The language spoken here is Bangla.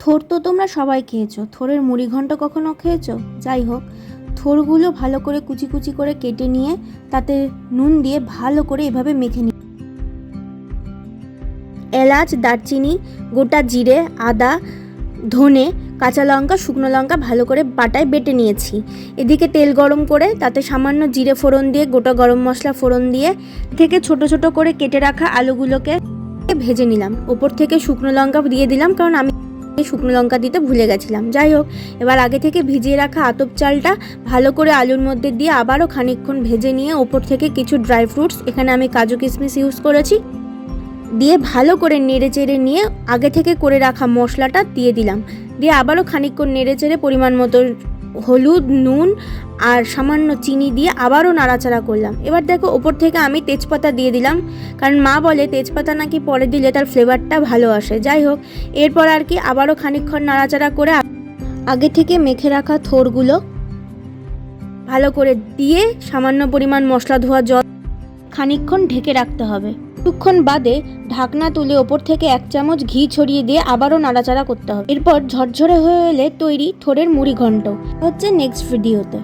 থোর তো তোমরা সবাই খেয়েছো, থোরের মুড়ি ঘন্ট কখনো খেয়েছো? যাই হোক, থোরগুলো ভালো করে কুচি কুচি করে কেটে নিয়ে তাতে নুন দিয়ে ভালো করে এভাবে মেখে নিই। এলাচ, দারচিনি, গোটা জিরে, আদা, ধনে, কাঁচা লঙ্কা, শুকনো লঙ্কা ভালো করে বাটায় বেটে নিয়েছি। এদিকে তেল গরম করে তাতে সামান্য জিরে ফোড়ন দিয়ে গোটা গরম মশলা ফোড়ন দিয়ে থেকে ছোট ছোট করে কেটে রাখা আলুগুলোকে ভেজে নিলাম। ওপর থেকে শুকনো লঙ্কা দিয়ে দিলাম, কারণ আমি শুকনো লঙ্কা দিতে ভুলে গেছিলাম। যাই হোক, এবার আগে থেকে ভিজিয়ে রাখা আতপ চালটা ভালো করে আলুর মধ্যে দিয়ে আবারও খানিকক্ষণ ভেজে নিয়ে ওপর থেকে কিছু ড্রাই ফ্রুটস, এখানে আমি কাজু কিশমিশ ইউজ করেছি, দিয়ে ভালো করে নেড়ে চেড়ে নিয়ে আগে থেকে করে রাখা মশলাটা দিয়ে দিলাম। দিয়ে আবারও খানিকক্ষণ নেড়ে চেড়ে পরিমাণ মতো হলুদ, নুন আর সামান্য চিনি দিয়ে আবারও নাড়াচাড়া করলাম। এবার দেখো, ওপর থেকে আমি তেজপাতা দিয়ে দিলাম, কারণ মা বলে তেজপাতা নাকি পরে দিলে তার ফ্লেভারটা ভালো আসে। যাই হোক, এরপর আর কি আবারও খানিকক্ষণ নাড়াচাড়া করে আগে থেকে মেখে রাখা থোরগুলো ভালো করে দিয়ে সামান্য পরিমাণ মশলা ধোয়া জল খানিকক্ষণ ঢেকে রাখতে হবে। কিছুক্ষণ বাদে ঢাকনা তুলে ওপর থেকে 1 চামচ ঘি ছড়িয়ে দিয়ে আবারও নাড়াচাড়া করতে হবে। এরপর ঝরঝরে হয়ে এলে তৈরি থোরের মুড়ি ঘন্ট। হচ্ছে নেক্সট ভিডিওতে।